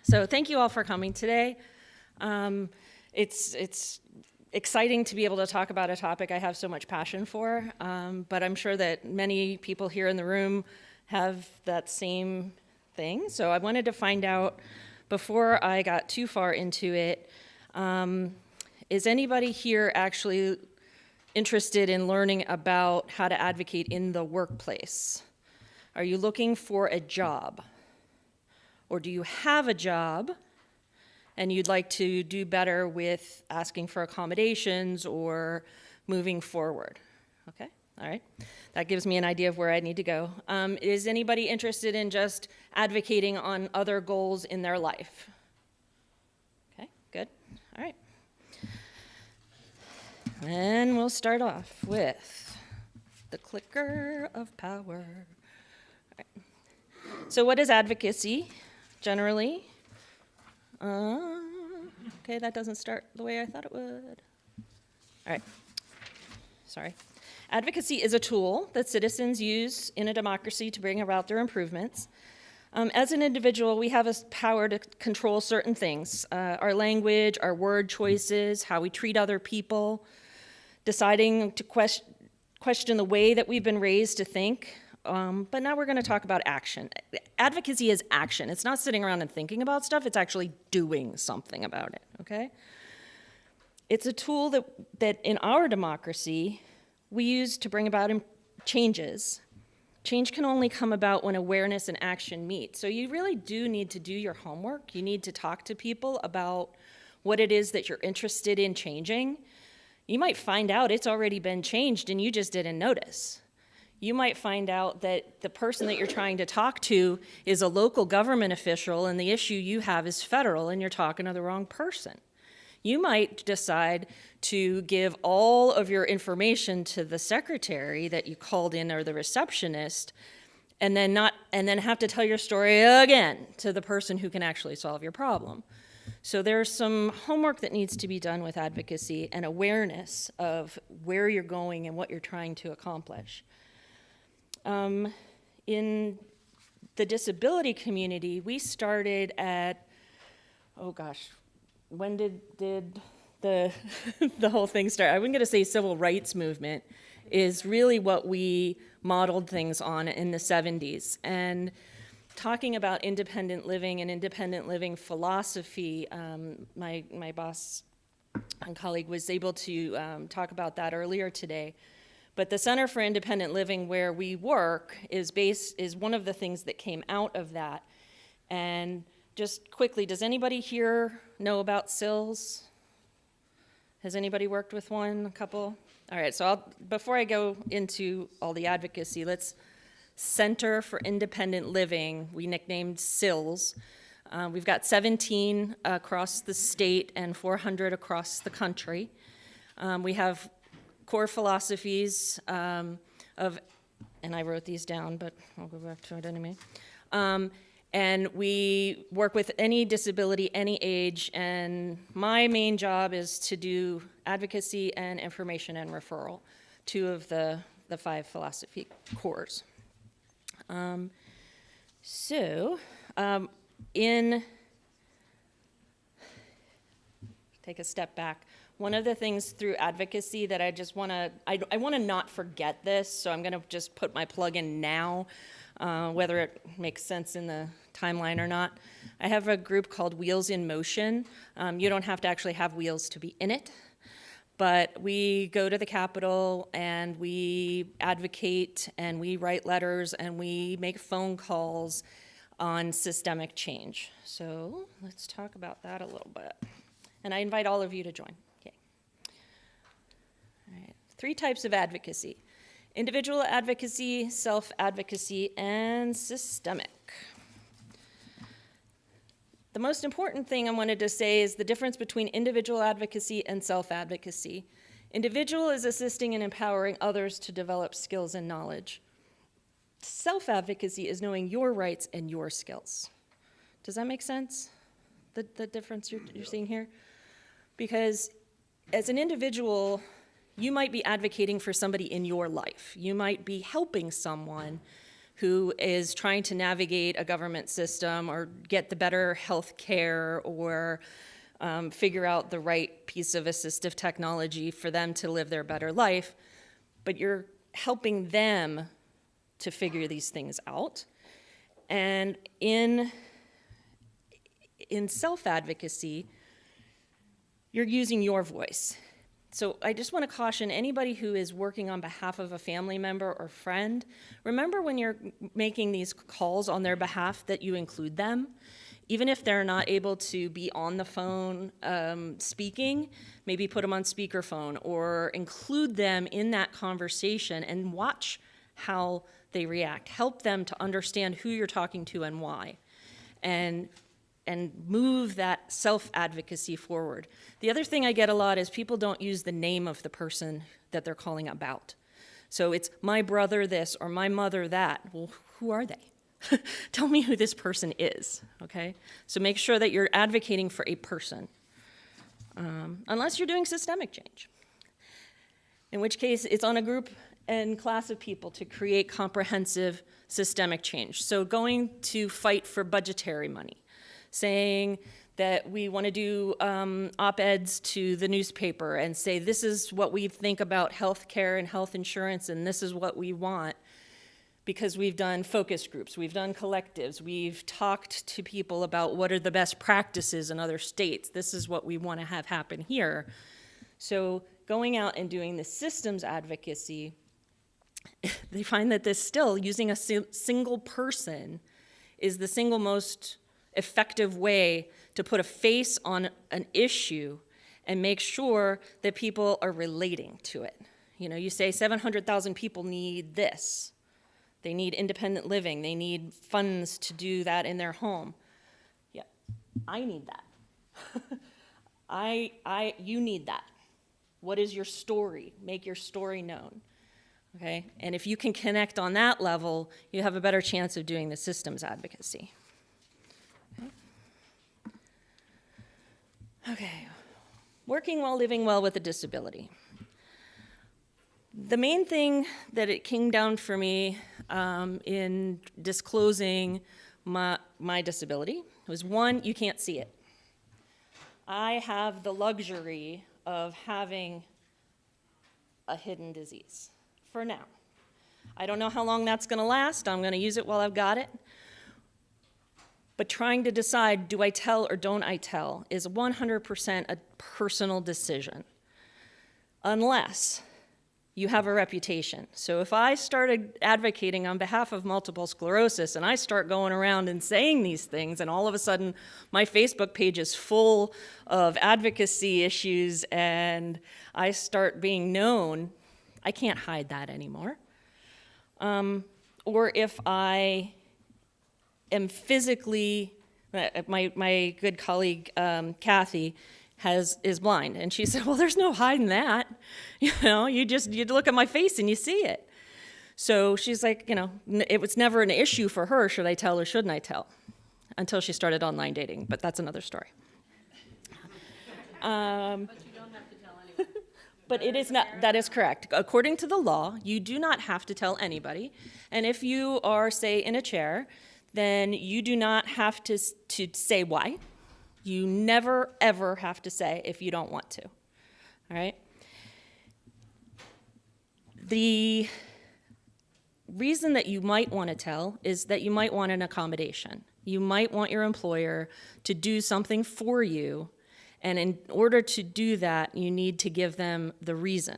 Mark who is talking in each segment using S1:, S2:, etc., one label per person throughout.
S1: So thank you all for coming today. It's exciting to be able to talk about a topic I have so much passion for, but I'm sure that many people here in the room have that same thing. So I wanted to find out, before I got too far into it, is anybody here actually interested in learning about how to advocate in the workplace? Are you looking for a job? Or do you have a job and you'd like to do better with asking for accommodations or moving forward? Okay, all right. That gives me an idea of where I need to go. Is anybody interested in just advocating on other goals in their life? Okay, good, all right. And we'll start off with the clicker of power. All right. So what is advocacy, generally? Okay, that doesn't start the way I thought it would. All right, sorry. Advocacy is a tool that citizens use in a democracy to bring about their improvements. As an individual, we have a power to control certain things, our language, our word choices, how we treat other people, deciding to question the way that we've been raised to think. But now we're going to talk about action. Advocacy is action. It's not sitting around and thinking about stuff. It's actually doing something about it, okay? It's a tool that in our democracy, we use to bring about changes. Change can only come about when awareness and action meet. So you really do need to do your homework. You need to talk to people about what it is that you're interested in changing. You might find out it's already been changed and you just didn't notice. You might find out that the person that you're trying to talk to is a local government official and the issue you have is federal and you're talking to the wrong person. You might decide to give all of your information to the secretary that you called in or the receptionist and then have to tell your story again to the person who can actually solve your problem. So there's some homework that needs to be done with advocacy and awareness of where you're going and what you're trying to accomplish. In the disability community, we started at, oh gosh, when did the the whole thing start? I wasn't going to say civil rights movement is really what we modeled things on in the 70s. And talking about independent living and independent living philosophy, my boss and colleague was able to talk about that earlier today. But the Center for Independent Living, where we work, is one of the things that came out of that. And just quickly, does anybody here know about CILs? Has anybody worked with one, a couple? All right, so before I go into all the advocacy, let's Center for Independent Living, we nicknamed CILs. We've got 17 across the state and 400 across the country. We have core philosophies and I wrote these down, but I'll go back to it anyway. And we work with any disability, any age, and my main job is to do advocacy and information and referral, two of the 5 philosophy cores. Take a step back. One of the things through advocacy that I just want to, I want to not forget this, so I'm going to just put my plug in now, whether it makes sense in the timeline or not. I have a group called Wheels in Motion. You don't have to actually have wheels to be in it, but we go to the Capitol and we advocate and we write letters and we make phone calls on systemic change. So let's talk about that a little bit. And I invite all of you to join. Okay. All right. 3 types of advocacy: individual advocacy, self-advocacy, and systemic. The most important thing I wanted to say is the difference between individual advocacy and self-advocacy. Individual is assisting and empowering others to develop skills and knowledge. Self-advocacy is knowing your rights and your skills. Does that make sense? The difference you're seeing here? Because as an individual, you might be advocating for somebody in your life. You might be helping someone who is trying to navigate a government system or get the better health care or figure out the right piece of assistive technology for them to live their better life, but you're helping them to figure these things out. And in self-advocacy, you're using your voice. So I just want to caution anybody who is working on behalf of a family member or friend, remember when you're making these calls on their behalf that you include them. Even if they're not able to be on the phone speaking, maybe put them on speakerphone or include them in that conversation and watch how they react. Help them to understand who you're talking to and why. And move that self-advocacy forward. The other thing I get a lot is people don't use the name of the person that they're calling about. So it's my brother this or my mother that. Well, who are they? Tell me who this person is, okay? So make sure that you're advocating for a person, unless you're doing systemic change, in which case it's on a group and class of people to create comprehensive systemic change. So going to fight for budgetary money, saying that we want to do op-eds to the newspaper and say this is what we think about health care and health insurance and this is what we want, because we've done focus groups, we've done collectives, we've talked to people about what are the best practices in other states. This is what we want to have happen here. So going out and doing the systems advocacy, they find that this still, using a single person is the single most effective way to put a face on an issue and make sure that people are relating to it. You know, you say 700,000 people need this. They need independent living. They need funds to do that in their home. Yeah, I need that. You need that. What is your story? Make your story known. Okay? And if you can connect on that level, you have a better chance of doing the systems advocacy. Okay, working while living well with a disability. The main thing that it came down for me in disclosing my disability was, one, you can't see it. I have the luxury of having a hidden disease for now. I don't know how long that's going to last. I'm going to use it while I've got it. But trying to decide, do I tell or don't I tell, is 100% a personal decision, unless you have a reputation. So if I started advocating on behalf of multiple sclerosis and I start going around and saying these things, and all of a sudden my Facebook page is full of advocacy issues and I start being known, I can't hide that anymore. Or if I am physically, my good colleague Kathy is blind, and she said, well, there's no hiding that. You know, you look at my face and you see it. So she's like, you know, it was never an issue for her, should I tell or shouldn't I tell, until she started online dating, but that's another story.
S2: But you don't have to tell anyone.
S1: But it is not, that is correct. According to the law, you do not have to tell anybody, and if you are, say, in a chair, then you do not have to say why. You never, ever have to say if you don't want to, all right? The reason that you might want to tell is that you might want an accommodation. You might want your employer to do something for you, and in order to do that, you need to give them the reason.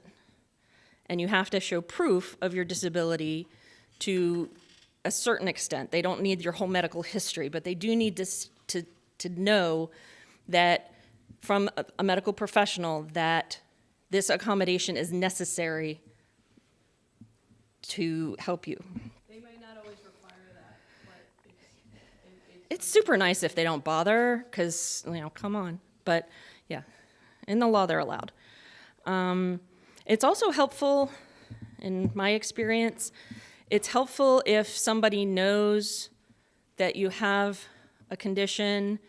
S1: And you have to show proof of your disability to a certain extent. They don't need your whole medical history, but they do need to know that from a medical professional that this accommodation is necessary to help you.
S2: They may not always require that, but
S1: It's super nice if they don't bother, because, you know, come on. But yeah, in the law they're allowed. It's also helpful, in my experience, it's helpful if somebody knows that you have a condition,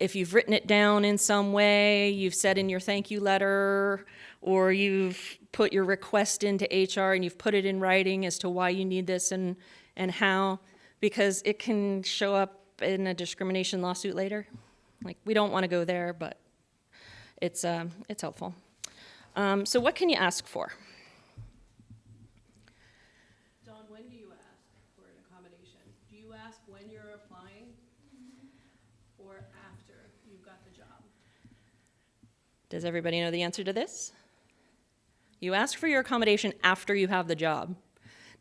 S1: if you've written it down in some way, you've said in your thank you letter, or you've put your request into HR and you've put it in writing as to why you need this and how, because it can show up in a discrimination lawsuit later. Like, we don't want to go there, but it's helpful. So what can you ask for?
S2: Dawn, when do you ask for an accommodation? Do you ask when you're applying or after you've got the job?
S1: Does everybody know the answer to this? You ask for your accommodation after you have the job.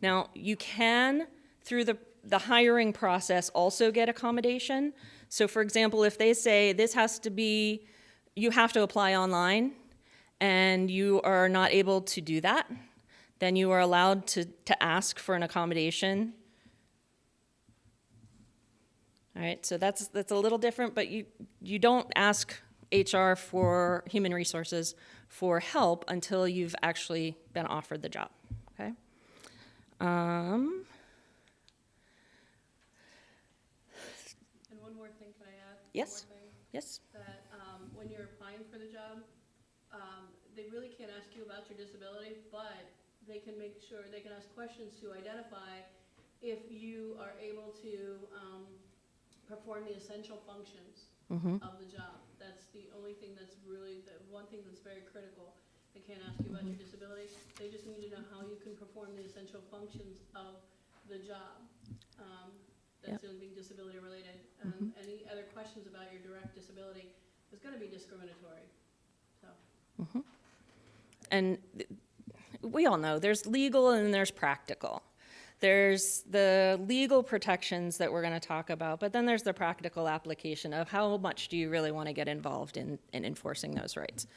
S1: Now, you can, through the hiring process, also get accommodation. So for example, if they say this has to be, you have to apply online, and you are not able to do that, then you are allowed to ask for an accommodation. All right, so that's a little different, but you don't ask HR for human resources for help until you've actually been offered the job, okay?
S2: And one more thing, can I add?
S1: Yes.
S2: One more thing?
S1: Yes?
S2: That when you're applying for the job, they really can't ask you about your disability, but they can make sure, they can ask questions to identify if you are able to perform the essential functions of the job. That's the only thing that's really, the one thing that's very critical. They can't ask you about your disability. They just need to know how you can perform the essential functions of the job. That's the only thing disability related. Any other questions about your direct disability is going to be discriminatory. So.
S1: And we all know there's legal and there's practical. There's the legal protections that we're going to talk about, but then there's the practical application of how much do you really want to get involved in enforcing those rights.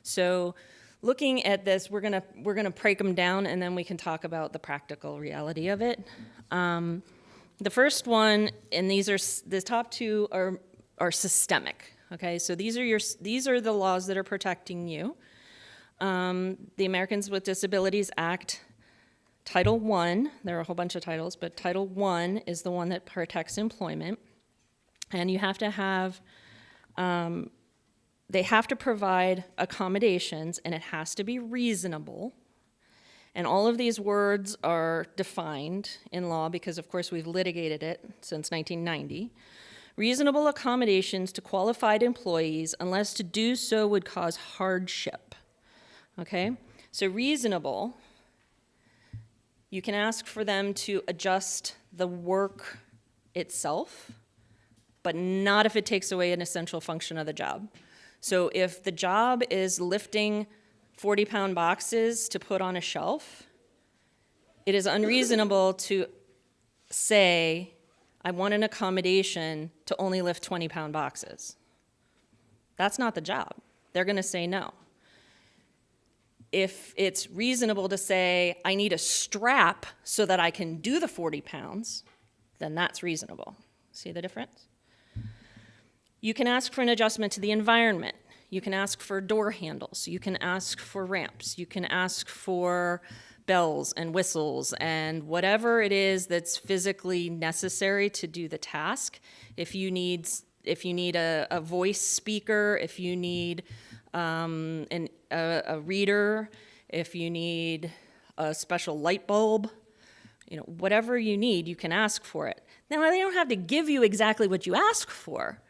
S1: So looking at this, we're going to break them down, and then we can talk about the practical reality of it. The first one, and the top two are systemic. Okay, so these are the laws that are protecting you. The Americans with Disabilities Act, Title I, there are a whole bunch of titles, but Title I is the one that protects employment. And you have to have, they have to provide accommodations, and it has to be reasonable. And all of these words are defined in law because, of course, we've litigated it since 1990. Reasonable accommodations to qualified employees unless to do so would cause hardship. Okay? So reasonable, you can ask for them to adjust the work itself, but not if it takes away an essential function of the job. So if the job is lifting 40-pound boxes to put on a shelf, it is unreasonable to say, I want an accommodation to only lift 20-pound boxes. That's not the job. They're going to say no. If it's reasonable to say, I need a strap so that I can do the 40 pounds, then that's reasonable. See the difference? You can ask for an adjustment to the environment. You can ask for door handles. You can ask for ramps. You can ask for bells and whistles and whatever it is that's physically necessary to do the task. If you need a voice speaker, if you need a reader, if you need a special light bulb, whatever you need, you can ask for it. Now, they don't have to give you exactly what you ask for,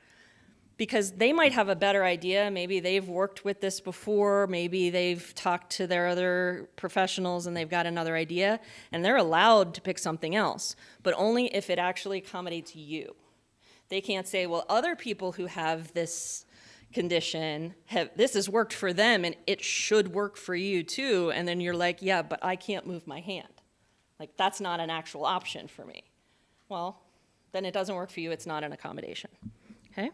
S1: because they might have a better idea. Maybe they've worked with this before, maybe they've talked to their other professionals and they've got another idea, and they're allowed to pick something else, but only if it actually accommodates you. They can't say, well, other people who have this condition, this has worked for them and it should work for you too, and then you're like, yeah, but I can't move my hand. Like, that's not an actual option for me. Well, then it doesn't work for you, it's not an accommodation, okay?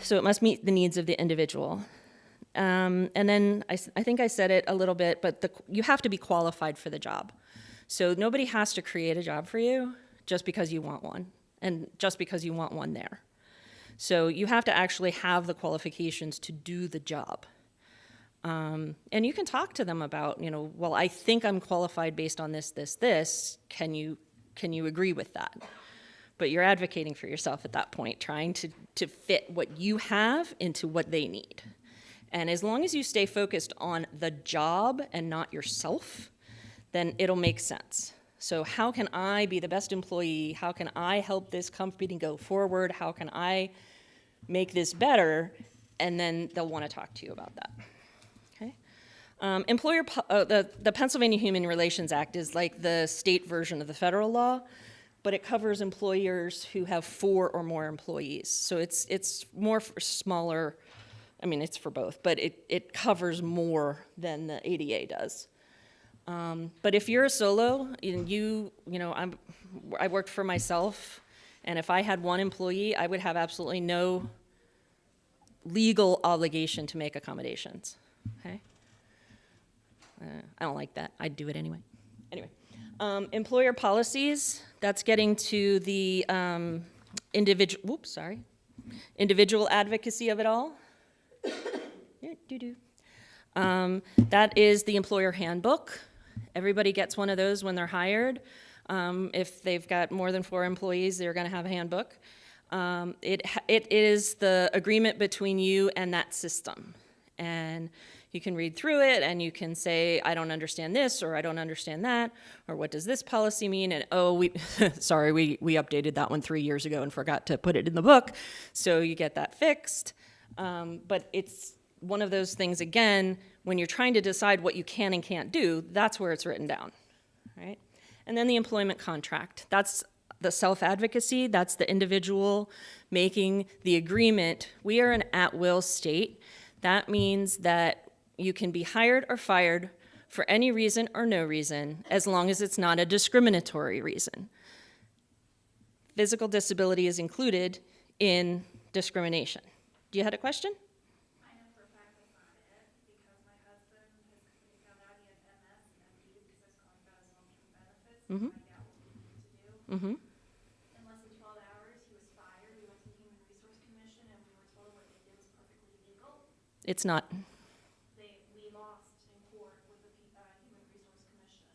S1: So it must meet the needs of the individual. And then I think I said it a little bit, but you have to be qualified for the job. So nobody has to create a job for you just because you want one, and just because you want one there. So you have to actually have the qualifications to do the job. And you can talk to them about, well, I think I'm qualified based on this, this, this. Can you agree with that? But you're advocating for yourself at that point, trying to fit what you have into what they need. And as long as you stay focused on the job and not yourself, then it'll make sense. So how can I be the best employee? How can I help this company go forward? How can I make this better? And then they'll want to talk to you about that. Okay. The Pennsylvania Human Relations Act is like the state version of the federal law, but it covers employers who have 4 or more employees. So it's more for smaller, I mean, it's for both, but it covers more than the ADA does. But if you're a solo, and I worked for myself, and if I had 1 employee, I would have absolutely no legal obligation to make accommodations, okay? I don't like that. I'd do it anyway. Anyway, employer policies, that's getting to the individual advocacy of it all. That is the employer handbook. Everybody gets one of those when they're hired. If they've got more than 4 employees, they're going to have a handbook. It is the agreement between you and that system. And you can read through it and you can say, I don't understand this, or I don't understand that, or what does this policy mean? And sorry, we updated that one 3 years ago and forgot to put it in the book. So you get that fixed. But it's one of those things, again, when you're trying to decide what you can and can't do, that's where it's written down, right? And then the employment contract. That's the self-advocacy. That's the individual making the agreement. We are an at-will state. That means that you can be hired or fired for any reason or no reason, as long as it's not a discriminatory reason. Physical disability is included in discrimination. Do you have a question?
S3: I know for a fact that's not it, because my husband, his company found out he had MS and MDA because I was calling about his long-term benefits to find out what we needed to do. In less than 12 hours, he was fired. We went to the Human Resource Commission, and we were told what they did was perfectly legal.
S1: It's not.
S3: We lost in court with the Human Resource Commission.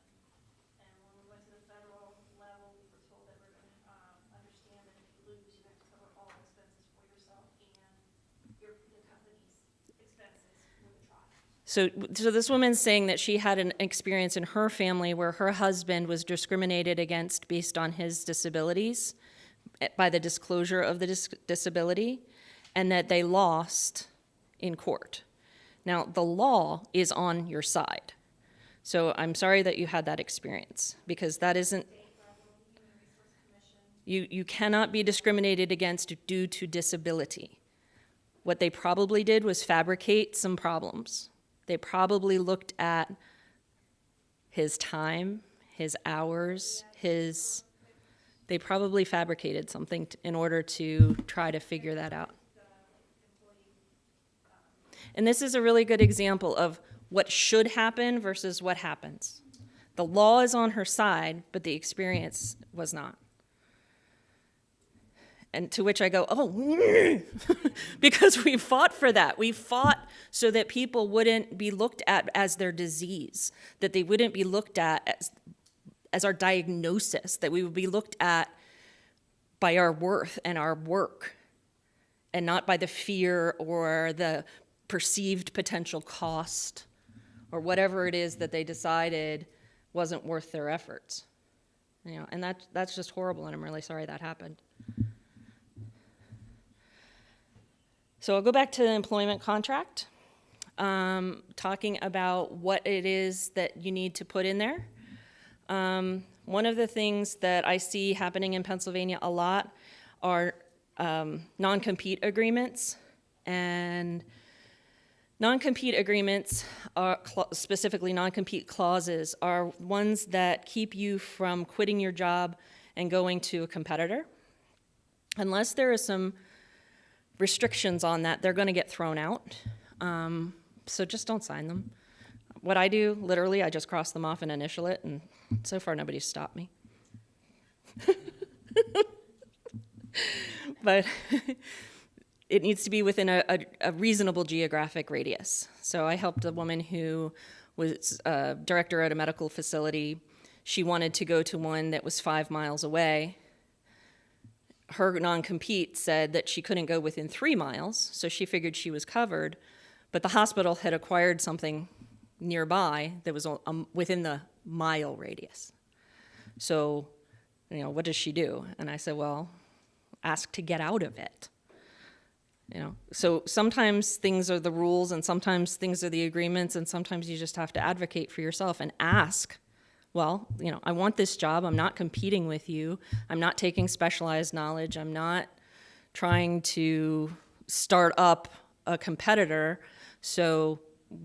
S3: And when we went to the federal level, we were told that we're going to understand that if you lose, you have to cover all expenses for yourself and the company's expenses with the trial.
S1: So this woman's saying that she had an experience in her family where her husband was discriminated against based on his disabilities, by the disclosure of the disability, and that they lost in court. Now, the law is on your side. So I'm sorry that you had that experience, because that isn't, you cannot be discriminated against due to disability. What they probably did was fabricate some problems. They probably looked at his time, his hours, they probably fabricated something in order to try to figure that out. And this is a really good example of what should happen versus what happens. The law is on her side, but the experience was not. And to which I go, oh, because we fought for that. We fought so that people wouldn't be looked at as their disease, that they wouldn't be looked at as our diagnosis, that we would be looked at by our worth and our work, and not by the fear or the perceived potential cost or whatever it is that they decided wasn't worth their efforts. And that's just horrible, and I'm really sorry that happened. So I'll go back to the employment contract, talking about what it is that you need to put in there. One of the things that I see happening in Pennsylvania a lot are non-compete agreements. And non-compete agreements, are specifically non-compete clauses, are ones that keep you from quitting your job and going to a competitor. Unless there is some restrictions on that, they're going to get thrown out. So just don't sign them. What I do, literally, I just cross them off and initial it, and so far nobody's stopped me. But it needs to be within a reasonable geographic radius. So I helped a woman who was a director at a medical facility. She wanted to go to one that was 5 miles away. Her non-compete said that she couldn't go within 3 miles, so she figured she was covered. But the hospital had acquired something nearby that was within the mile radius. So, what does she do? And I said, well, ask to get out of it. So sometimes things are the rules, and sometimes things are the agreements, and sometimes you just have to advocate for yourself and ask, well, I want this job. I'm not competing with you. I'm not taking specialized knowledge. I'm not trying to start up a competitor. So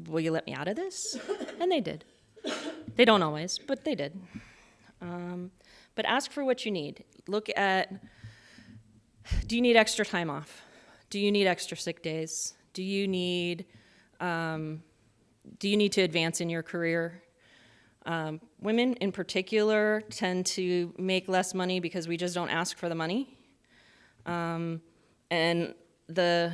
S1: will you let me out of this? And they did. They don't always, but they did. But ask for what you need. Look at, do you need extra time off? Do you need extra sick days? Do you need to advance in your career? Women in particular tend to make less money because we just don't ask for the money. And the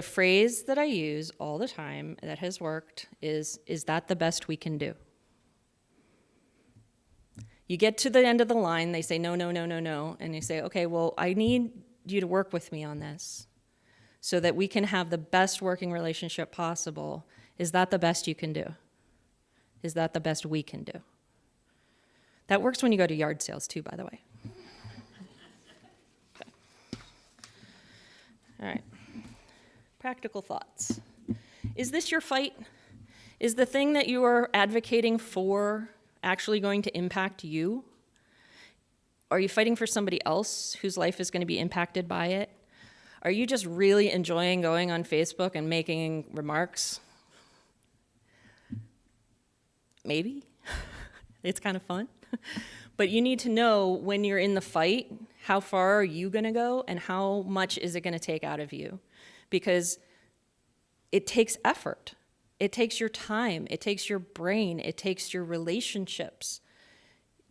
S1: phrase that I use all the time that has worked is that the best we can do? You get to the end of the line, they say, no, no, no, no, no. And you say, okay, well, I need you to work with me on this so that we can have the best working relationship possible. Is that the best you can do? Is that the best we can do? That works when you go to yard sales too, by the way. Okay. All right. Practical thoughts. Is this your fight? Is the thing that you are advocating for actually going to impact you? Are you fighting for somebody else whose life is going to be impacted by it? Are you just really enjoying going on Facebook and making remarks? Maybe. It's kind of fun. But you need to know when you're in the fight, how far are you going to go and how much is it going to take out of you? Because it takes effort. It takes your time, it takes your brain, it takes your relationships.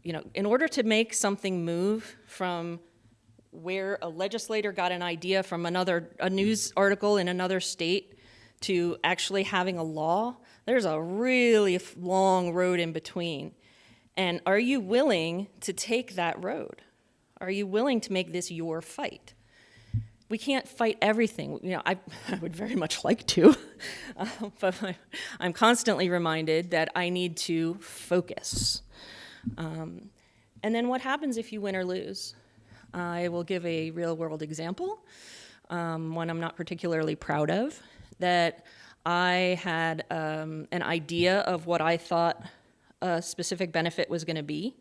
S1: In order to make something move from where a legislator got an idea from a news article in another state to actually having a law, there's a really long road in between. And are you willing to take that road? Are you willing to make this your fight? We can't fight everything. I would very much like to, but I'm constantly reminded that I need to focus. And then what happens if you win or lose? I will give a real-world example, one I'm not particularly proud of, that I had an idea of what I thought a specific benefit was going to be.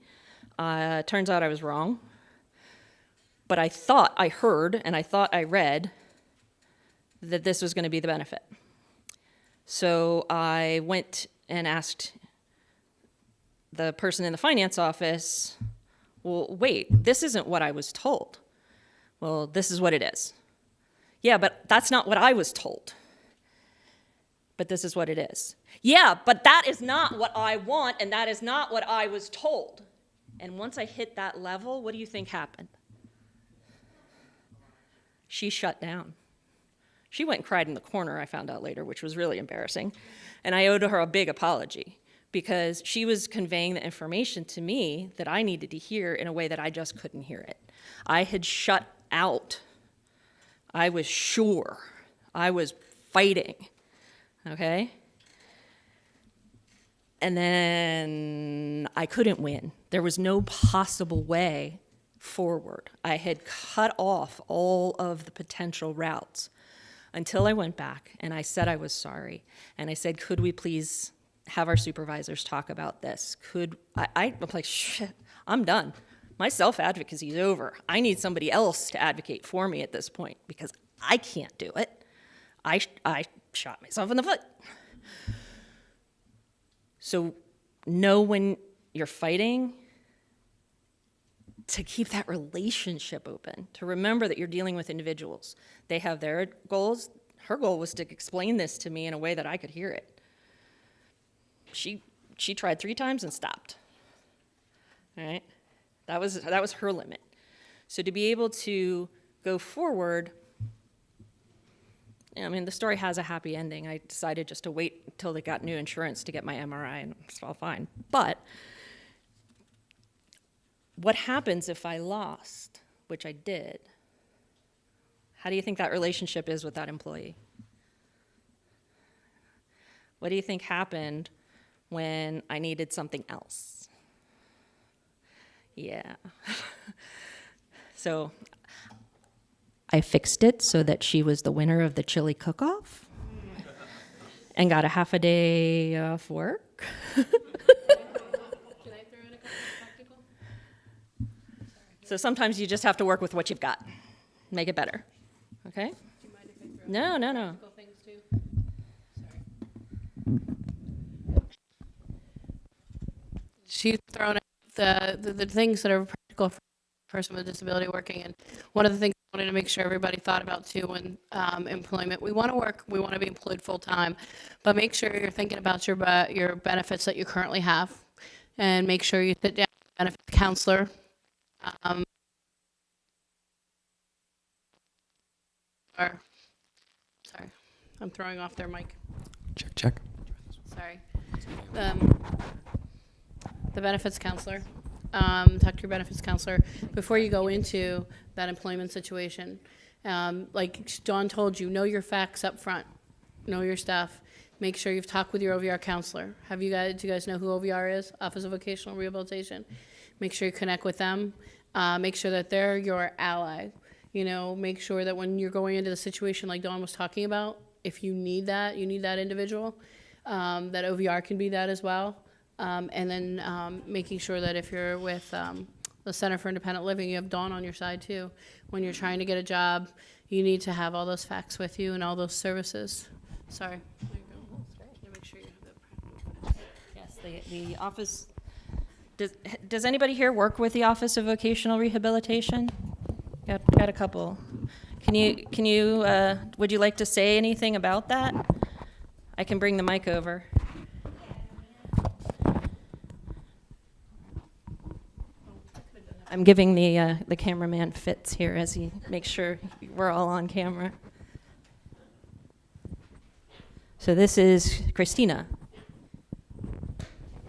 S1: Turns out I was wrong. But I thought I heard and I thought I read that this was going to be the benefit. So I went and asked the person in the finance office, well, wait, this isn't what I was told. Well, this is what it is. Yeah, but that's not what I was told. But this is what it is. Yeah, but that is not what I want, and that is not what I was told. And once I hit that level, what do you think happened? She shut down. She went and cried in the corner, I found out later, which was really embarrassing. And I owed her a big apology because she was conveying the information to me that I needed to hear in a way that I just couldn't hear it. I had shut out. I was sure. I was fighting, okay? And then I couldn't win. There was no possible way forward. I had cut off all of the potential routes until I went back and I said I was sorry. And I said, could we please have our supervisors talk about this? I'm like, shit, I'm done. My self-advocacy is over. I need somebody else to advocate for me at this point because I can't do it. I shot myself in the foot. So know when you're fighting, to keep that relationship open, to remember that you're dealing with individuals. They have their goals. Her goal was to explain this to me in a way that I could hear it. She tried 3 times and stopped. All right? That was her limit. So to be able to go forward, the story has a happy ending. I decided just to wait until they got new insurance to get my MRI, and it's all fine. But what happens if I lost, which I did? How do you think that relationship is with that employee? What do you think happened when I needed something else? Yeah. So I fixed it so that she was the winner of the chili cook-off and got a half a day off work.
S2: Can I throw in a couple of practical?
S1: So sometimes you just have to work with what you've got, make it better, okay?
S2: Do you mind if I throw
S1: No,
S2: in
S1: no, no.
S2: practical things too? Sorry. She's thrown out the things that are practical for a person with a disability working, and one of the things I wanted to make sure everybody thought about too when employment. We want to work, we want to be employed full time, but make sure you're thinking about your benefits that you currently have, and make sure you sit down with a benefits counselor. Sorry, I'm throwing off their mic.
S4: Check.
S2: Sorry. The benefits counselor. Talk to your benefits counselor before you go into that employment situation. Like Dawn told you, know your facts up front. Know your stuff. Make sure you've talked with your OVR counselor. Do you guys know who OVR is? Office of Vocational Rehabilitation. Make sure you connect with them. Make sure that they're your ally. You know, make sure that when you're going into the situation like Dawn was talking about, if you need that individual, that OVR can be that as well. And then making sure that if you're with the Center for Independent Living, you have Dawn on your side too. When you're trying to get a job, you need to have all those facts with you and all those services. Sorry. There you go. Make sure you have that.
S1: Yes, the office, does anybody here work with the Office of Vocational Rehabilitation? Got a couple. Can you, would you like to say anything about that? I can bring the mic over. I'm giving the cameraman fits here as he makes sure we're all on camera. So this is Christina.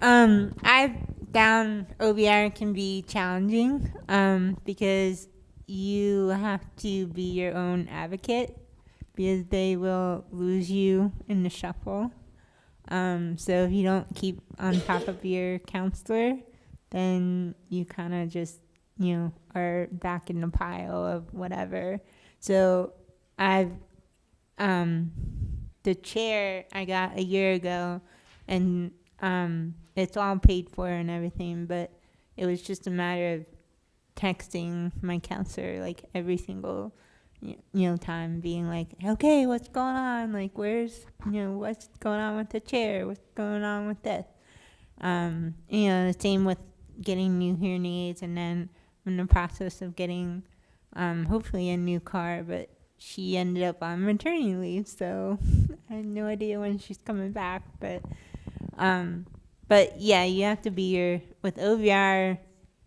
S5: I found OVR can be challenging because you have to be your own advocate because they will lose you in the shuffle. So if you don't keep on top of your counselor, then you kind of just, are back in the pile of whatever. So the chair I got a year ago, and it's all paid for and everything, but it was just a matter of texting my counselor like every single time, being like, okay, what's going on, like where's what's going on with the chair, what's going on with this, the same with getting new hearing aids, and then I'm in the process of getting hopefully a new car, but she ended up on maternity leave, so I have no idea when she's coming back. But yeah, you have to be with OVR.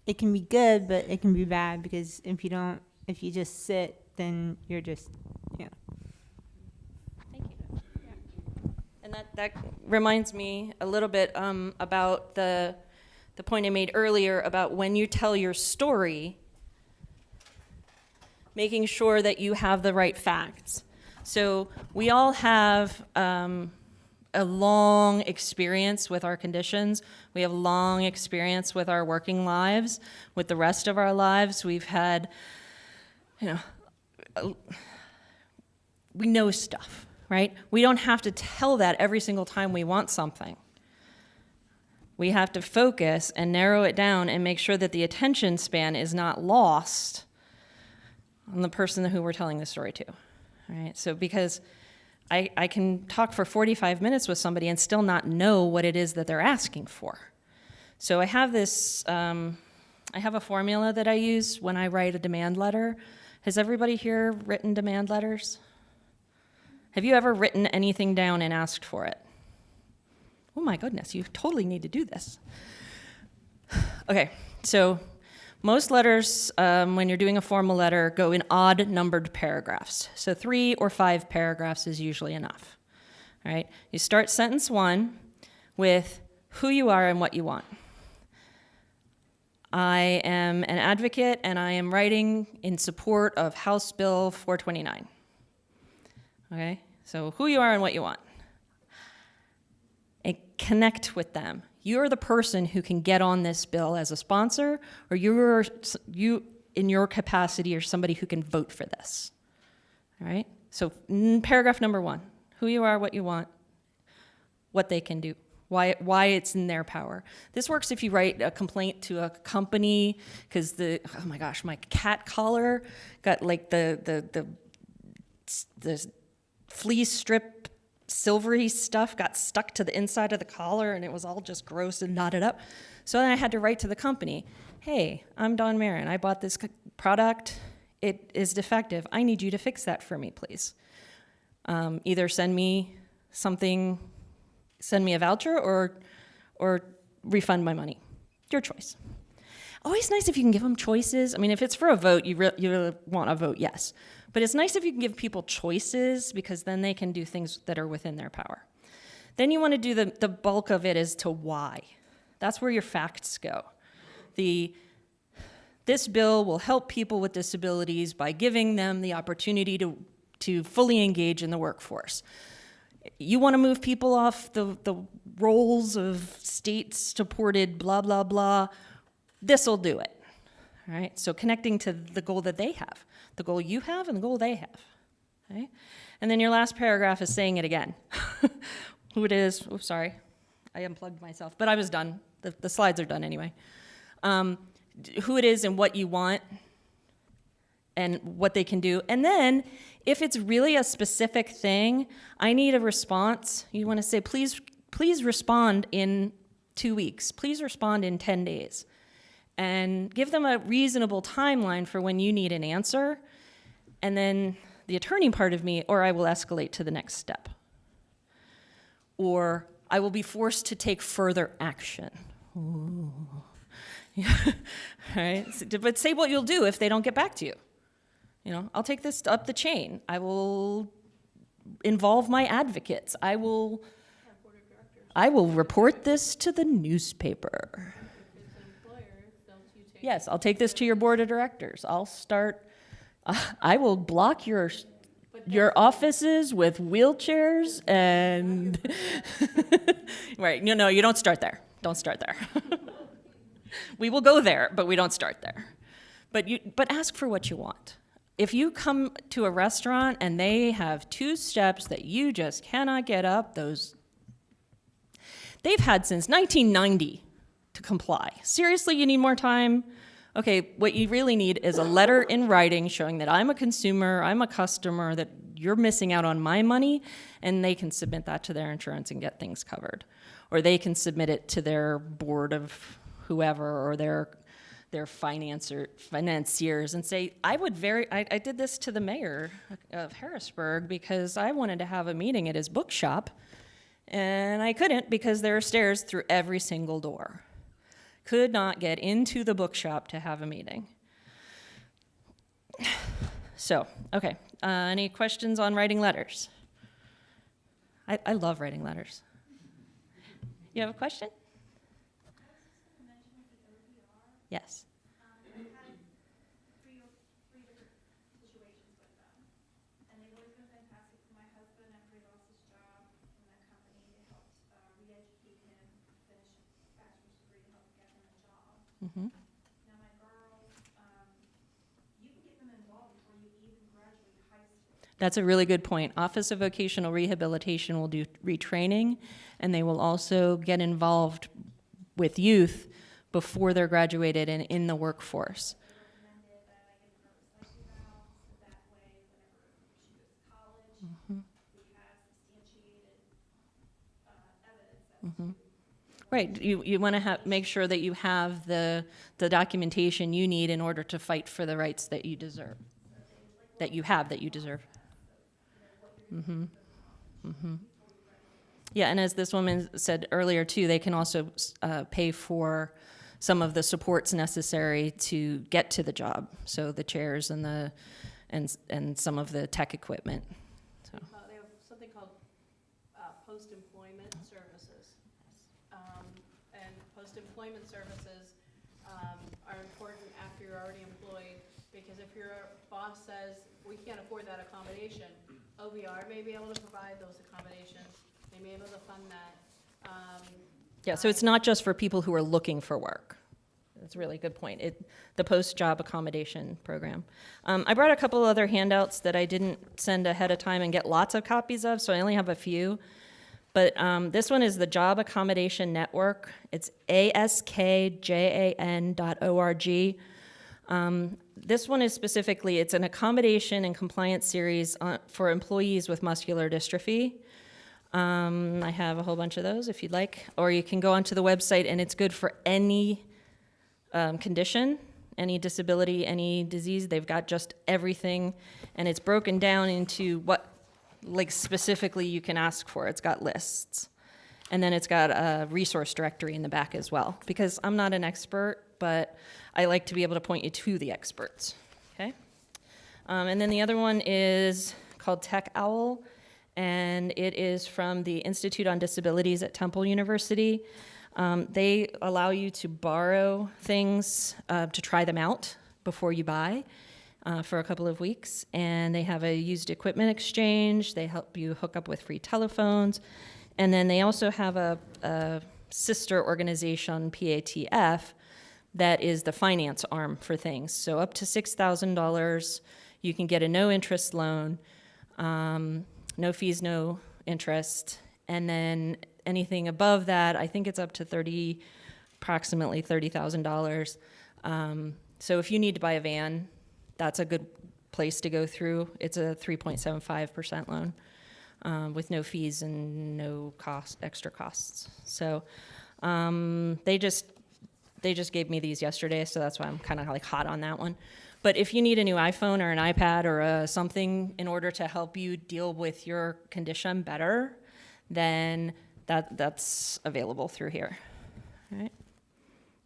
S5: It can be good, but it can be bad because if you just sit, then you're just,
S1: Thank you. Yeah. And that reminds me a little bit about the point I made earlier about when you tell your story, making sure that you have the right facts. So we all have a long experience with our conditions. We have long experience with our working lives, with the rest of our lives. We've had, we know stuff, right? We don't have to tell that every single time we want something. We have to focus and narrow it down and make sure that the attention span is not lost on the person who we're telling the story to, right? So because I can talk for 45 minutes with somebody and still not know what it is that they're asking for. So I have this, I have a formula that I use when I write a demand letter. Has everybody here written demand letters? Have you ever written anything down and asked for it? Oh my goodness, you totally need to do this. Okay, so most letters, when you're doing a formal letter, go in odd numbered paragraphs. So 3 or 5 paragraphs is usually enough. All right, you start sentence 1 with who you are and what you want. I am an advocate, and I am writing in support of House Bill 429. Okay, so who you are and what you want. And connect with them. You're the person who can get on this bill as a sponsor, or you in your capacity are somebody who can vote for this. All right, so paragraph number 1, who you are, what you want, what they can do. Why it's in their power. This works if you write a complaint to a company, because oh my gosh, my cat collar got like the fleece strip silvery stuff got stuck to the inside of the collar, and it was all just gross and knotted up. So then I had to write to the company, hey, I'm Dawn Marron. I bought this product. It is defective. I need you to fix that for me, please. Either send me a voucher or refund my money. Your choice. Always nice if you can give them choices. I mean, if it's for a vote, you really want a vote, yes. But it's nice if you can give people choices, because then they can do things that are within their power. Then you want to do the bulk of it as to why. That's where your facts go. This bill will help people with disabilities by giving them the opportunity to fully engage in the workforce. You want to move people off the rolls of state-supported blah, blah, blah, this will do it. All right, so connecting to the goal that they have, the goal you have and the goal they have. Okay? And then your last paragraph is saying it again. Who it is, oops, sorry, I unplugged myself, but I was done. The slides are done anyway. Who it is and what you want and what they can do. And then if it's really a specific thing, I need a response. You want to say, please respond in 2 weeks. Please respond in 10 days. And give them a reasonable timeline for when you need an answer. And then the attorney part of me, or I will escalate to the next step. Or I will be forced to take further action. Ooh. All right? But say what you'll do if they don't get back to you. You know, I'll take this up the chain. I will involve my advocates. I will report this to the newspaper. Yes, I'll take this to your board of directors. I will block your offices with wheelchairs and, right, no, you don't start there. Don't start there. We will go there, but we don't start there. But ask for what you want. If you come to a restaurant and they have 2 steps that you just cannot get up, they've had since 1990 to comply. Seriously, you need more time? Okay, what you really need is a letter in writing showing that I'm a consumer, I'm a customer, that you're missing out on my money, and they can submit that to their insurance and get things covered. Or they can submit it to their board of whoever or their financiers and say, I did this to the mayor of Harrisburg because I wanted to have a meeting at his bookshop, and I couldn't because there are stairs through every single door. Could not get into the bookshop to have a meeting. So, okay, any questions on writing letters? I love writing letters. You have a question? Yes.
S3: I've had three different situations with them, and they've always been fantastic for my husband after he lost his job in that company. They helped re-educate him, finish his bachelor's degree, help get him a job.
S1: Mm-hmm.
S3: Now my girls, you can get them involved before you even graduate high school.
S1: That's a really good point. Office of Vocational Rehabilitation will do retraining, and they will also get involved with youth before they're graduated and in the workforce.
S3: They recommended that I give her a psyche eval, so that way whenever she goes to college, we have substantiated evidence as to
S1: Right, you want to make sure that you have the documentation you need in order to fight for the rights that you deserve, that you deserve. Yeah, and as this woman said earlier too, they can also pay for some of the supports necessary to get to the job, so the chairs and some of the tech equipment. So.
S2: They have something called post-employment services. And post-employment services are important after you're already employed, because if your boss says, we can't afford that accommodation, OVR may be able to provide those accommodations, they may be able to fund that.
S1: Yeah, so it's not just for people who are looking for work. That's a really good point. The post-job accommodation program. I brought a couple other handouts that I didn't send ahead of time and get lots of copies of, so I only have a few. But this one is the Job Accommodation Network. It's askjan.org. This one is specifically, it's an accommodation and compliance series for employees with muscular dystrophy. I have a whole bunch of those if you'd like. Or you can go onto the website, and it's good for any condition, any disability, any disease. They've got just everything, and it's broken down into what, like, specifically you can ask for. It's got lists. And then it's got a resource directory in the back as well, because I'm not an expert, but I like to be able to point you to the experts, okay? And then the other one is called Tech Owl, and it is from the Institute on Disabilities at Temple University. They allow you to borrow things to try them out before you buy for a couple of weeks. And they have a used equipment exchange. They help you hook up with free telephones. And then they also have a sister organization, PATF, that is the finance arm for things. So up to $6,000, you can get a no-interest loan, no fees, no interest. And then anything above that, I think it's up to approximately $30,000. So if you need to buy a van, that's a good place to go through. It's a 3.75% loan with no fees and no extra costs. So they just gave me these yesterday, so that's why I'm kind of like hot on that one. But if you need a new iPhone or an iPad or something in order to help you deal with your condition better, then that's available through here. All right.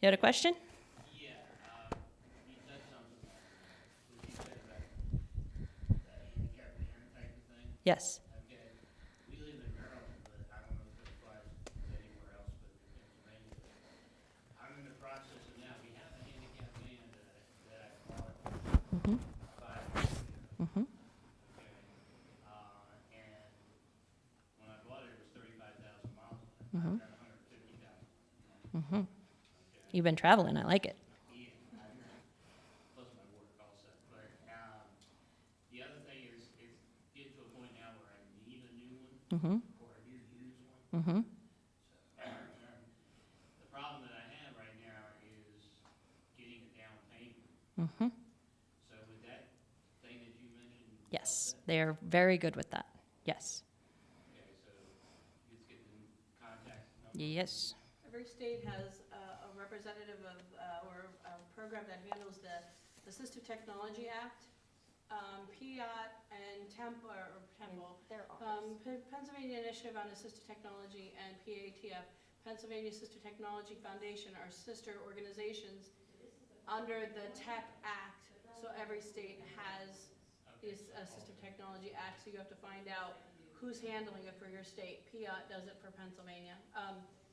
S1: You had a question?
S4: Yeah, you said something, what you said about the handicap van type of thing.
S1: Yes.
S4: Okay, we live in Maryland, but I don't know if it applies anywhere else but Pennsylvania. I'm in the process of now, we have a handicap van that I bought
S1: Mm-hmm.
S4: 5 years ago.
S1: Mm-hmm.
S4: Okay, and when I bought it, it was 35,000 miles on it.
S1: Mhm.
S4: I've got 150,000.
S1: Mm-hmm.
S4: Okay.
S1: You've been traveling. I like it.
S4: Yeah, plus my work also. But the other thing is, it's getting to a point now where I need a new one,
S1: Mm-hmm.
S4: or I need to use one.
S1: Mm-hmm.
S4: The problem that I have right now is getting a down payment.
S1: Mm-hmm.
S4: So with that thing that you mentioned.
S1: Yes, they are very good with that. Yes.
S4: Okay, so let's get the contact number.
S1: Yes.
S2: Every state has a representative of, or a program that handles the Assistive Technology Act. PIAT and Temple, Pennsylvania Initiative on Assistive Technology, and PATF, Pennsylvania Assistive Technology Foundation, are sister organizations under the Tech Act. So every state has this Assistive Technology Act, so you have to find out who's handling it for your state. PIAT does it for Pennsylvania.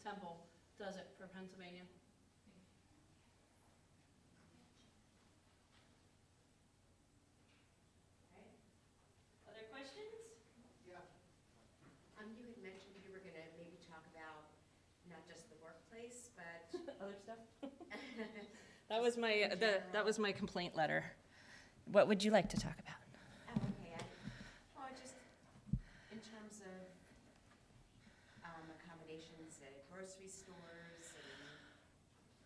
S2: Temple does it for Pennsylvania.
S1: Other questions?
S6: You had mentioned you were gonna maybe talk about not just the workplace, but
S1: Other stuff? That was my complaint letter. What would you like to talk about?
S6: oh, okay. Just in terms of accommodations at grocery stores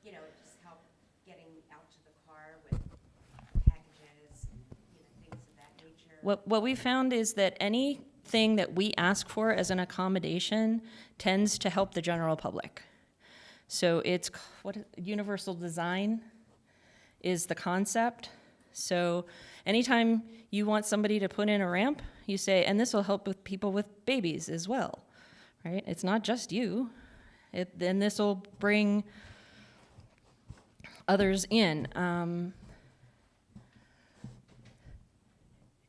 S6: and just help getting out to the car with packages and things of that nature.
S1: What we found is that anything that we ask for as an accommodation tends to help the general public. So it's universal design is the concept. So anytime you want somebody to put in a ramp, you say, and this will help with people with babies as well, right? It's not just you. Then this will bring others in.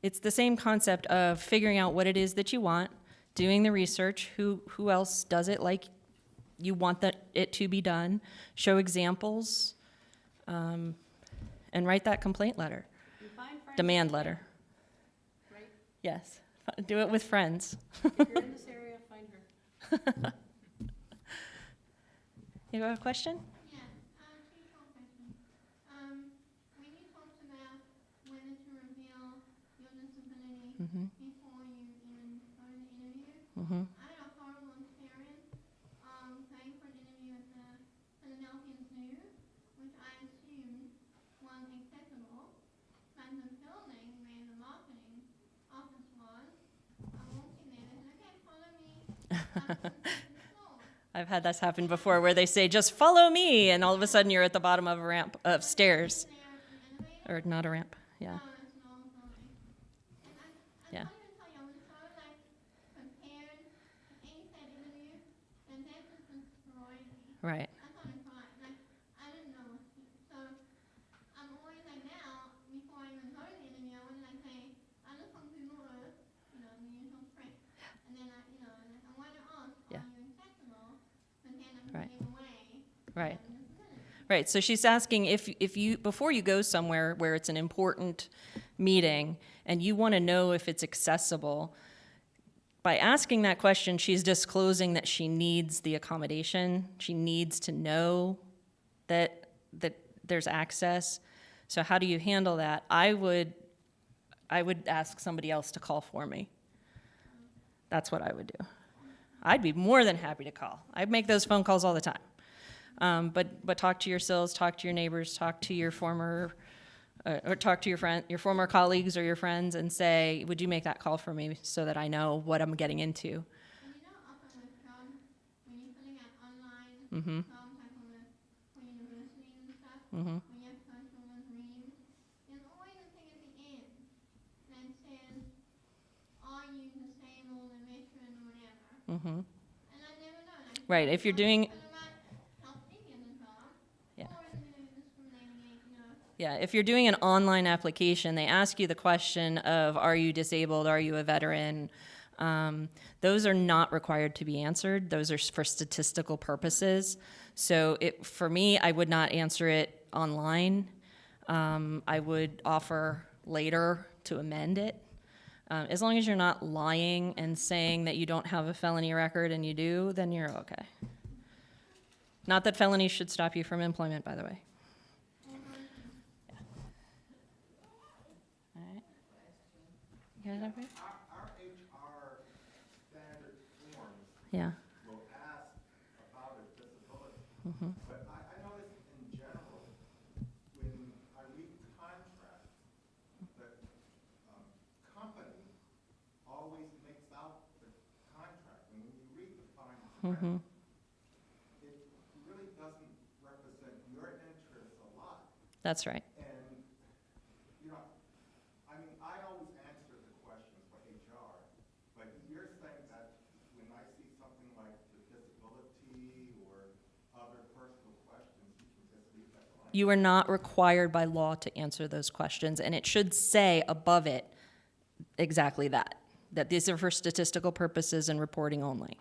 S1: It's the same concept of figuring out what it is that you want, doing the research, who else does it like you want it to be done, show examples, And write that complaint letter,
S2: You find friends.
S1: demand letter.
S2: Right?
S1: Yes, do it with friends.
S2: If you're in this area, find her.
S1: You have a question?
S7: Yeah, two short questions. When you talked about whether to reveal your disability
S1: Mm-hmm.
S7: before you even go to the interview,
S1: Mm-hmm.
S7: I had a horrible experience going for an interview at the Philadelphia Zoo, which I assumed was accessible, but the building where the marketing office was, I walked in there and they said, okay, follow me up to the second floor.
S1: I've had this happen before where they say, just follow me, and all of a sudden you're at the bottom of a ramp of stairs.
S7: There an elevator?
S1: Or not a ramp, yeah.
S7: No, it's an old building. And I
S1: Yeah.
S7: can't even tell you, I was so like prepared to ace that interview, and that just destroyed me.
S1: Right,
S7: I thought I cried, like, I didn't know what to do. So I'm always like now, before I even go to the interview, I want to like say, I just want Google Earth, the usual trick. And then I want to ask,
S1: Yeah.
S7: are you accessible? But then I'm
S1: Right.
S7: giving away.
S1: right.
S7: the disability.
S1: Right, so she's asking if you, before you go somewhere where it's an important meeting and you want to know if it's accessible, by asking that question, she's disclosing that she needs the accommodation. She needs to know that there's access. So how do you handle that? I would ask somebody else to call for me. That's what I would do. I'd be more than happy to call. I'd make those phone calls all the time. But talk to your SILs, talk to your neighbors, talk to your former, or talk to your former colleagues or your friends and say, would you make that call for me so that I know what I'm getting into?
S7: And often with jobs, when you're filling out online
S1: Mm-hmm,
S7: jobs, like for universities and stuff,
S1: mm-hmm,
S7: when you have personal dreams, there's always a thing at the end that says, are you disabled and veteran or whatever?
S1: mm-hmm.
S7: And I never know. Like,
S1: Right, if you're doing,
S7: But about help seeking a job,
S1: Yeah.
S7: or is it discriminating,
S1: yeah, if you're doing an online application, they ask you the question of, are you disabled, are you a veteran? Those are not required to be answered. Those are for statistical purposes. So for me, I would not answer it online. I would offer later to amend it. As long as you're not lying and saying that you don't have a felony record and you do, then you're okay. Not that felonies should stop you from employment, by the way. All right. You guys okay?
S8: Our HR standard forms
S1: Yeah.
S8: will ask about a disability.
S1: Mhm.
S8: But I notice in general, when I read contracts, the company always makes out the contract. And when you read the fine
S1: Mhm.
S8: print, it really doesn't represent your interests a lot.
S1: That's right.
S8: And, I mean, I always answer the questions for HR, but you're saying that when I see something like the disability or other personal questions, you can just leave that blank?
S1: You are not required by law to answer those questions, and it should say above it exactly that these are for statistical purposes and reporting only.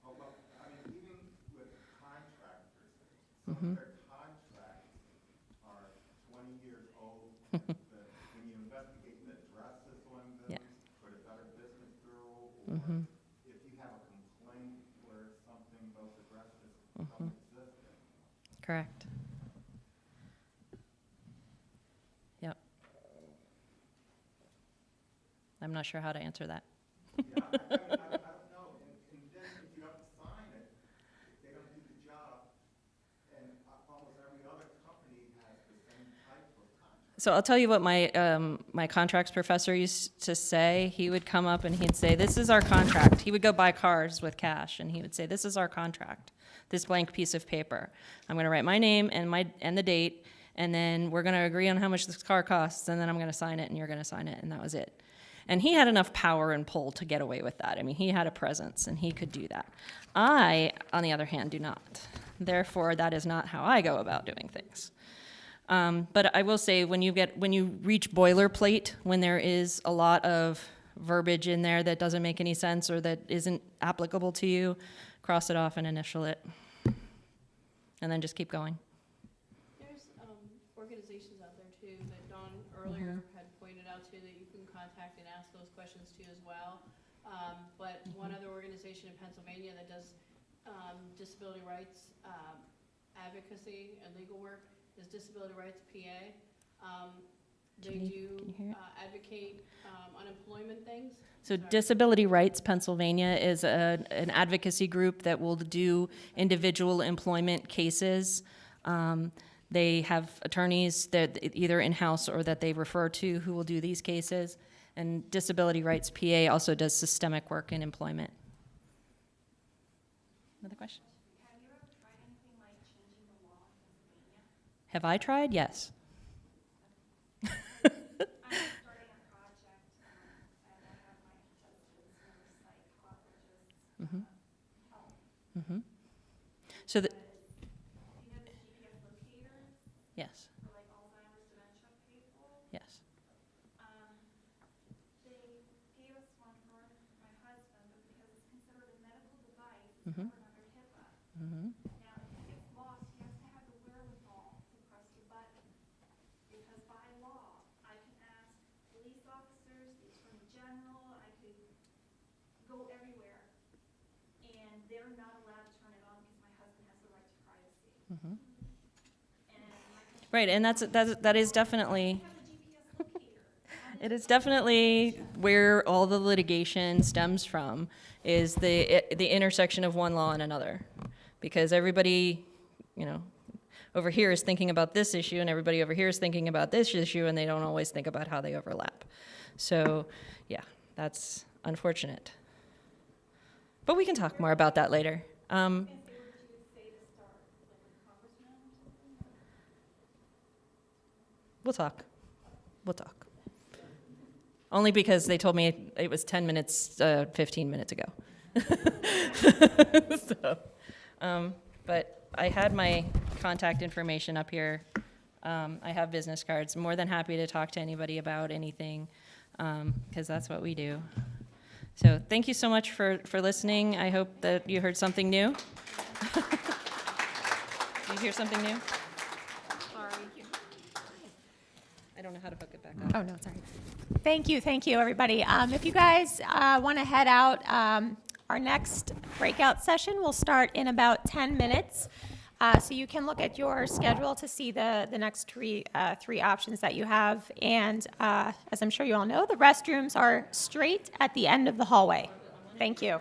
S8: Oh, well, I mean, even with contractors, some of their contracts are 20 years old. When you investigate the addresses on them,
S1: Yeah.
S8: for the Better Business Bureau, or
S1: Mhm.
S8: if you have a complaint or something, those addresses don't exist anymore.
S1: Correct. Yep. I'm not sure how to answer that.
S8: Yeah, I mean, I don't know, and then if you have to sign it, if they don't do the job, and almost every other company has the same type of contract.
S1: So I'll tell you what my contracts professor used to say. He would come up and he'd say, "This is our contract." He would go buy cars with cash, and he would say, "This is our contract. This blank piece of paper. I'm going to write my name and the date, and then we're going to agree on how much this car costs, and then I'm going to sign it, and you're going to sign it," and that was it. And he had enough power and pull to get away with that. I mean, he had a presence, and he could do that. I, on the other hand, do not. Therefore, that is not how I go about doing things. But I will say, when you reach boilerplate, when there is a lot of verbiage in there that doesn't make any sense or that isn't applicable to you, cross it off and initial it. And then just keep going.
S2: There earlier had pointed out too, that you can contact and ask those questions too as well. But one other organization in Pennsylvania that does disability rights advocacy and legal work is Disability Rights PA. They
S1: Can
S2: do
S1: you hear it?
S2: advocate unemployment things.
S1: So
S2: Sorry.
S1: Disability Rights Pennsylvania is an advocacy group that will do individual employment cases. They have attorneys that either in-house or that they refer to who will do these cases. And Disability Rights PA also does systemic work in employment. Another question?
S3: Have you ever tried anything like changing the law in Pennsylvania?
S1: Have I tried? Yes.
S3: I'm starting a project, and I have my husband's nurse psychologist
S1: Mhm.
S3: help.
S1: Mm-hmm. So the,
S3: Do you know the GPS locators
S1: yes,
S3: for like Alzheimer's dementia people?
S1: yes.
S3: They gave us one for my husband, but because it's considered a medical device, it's
S1: Mhm.
S3: covered under HIPAA.
S1: Mm-hmm.
S3: Now, if he gets lost, he has to have the wherewithal to press the button. Because by law, I can ask police officers, the attorney general, I could go everywhere. And they're not allowed to turn it on because my husband has the right to privacy.
S1: Mm-hmm.
S3: And my husband
S1: Right, and that is definitely.
S3: has a GPS locator.
S1: It is definitely where all the litigation stems from, is the intersection of one law and another. Because everybody, over here is thinking about this issue, and everybody over here is thinking about this issue, and they don't always think about how they overlap. So, yeah, that's unfortunate. But we can talk more about that later.
S3: If they were to say to start, like with congressmen or something.
S1: We'll talk. We'll talk. Only because they told me it was 10 minutes, 15 minutes ago. So, but I had my contact information up here. I have business cards. More than happy to talk to anybody about anything, because that's what we do. So thank you so much for listening. I hope that you heard something new. Did you hear something new?
S2: Sorry.
S1: I don't know how to hook it back up.
S9: Oh, no, sorry. Thank you, everybody. If you guys want to head out, our next breakout session will start in about 10 minutes. So you can look at your schedule to see the next three options that you have. And as I'm sure you all know, the restrooms are straight at the end of the hallway. Thank you.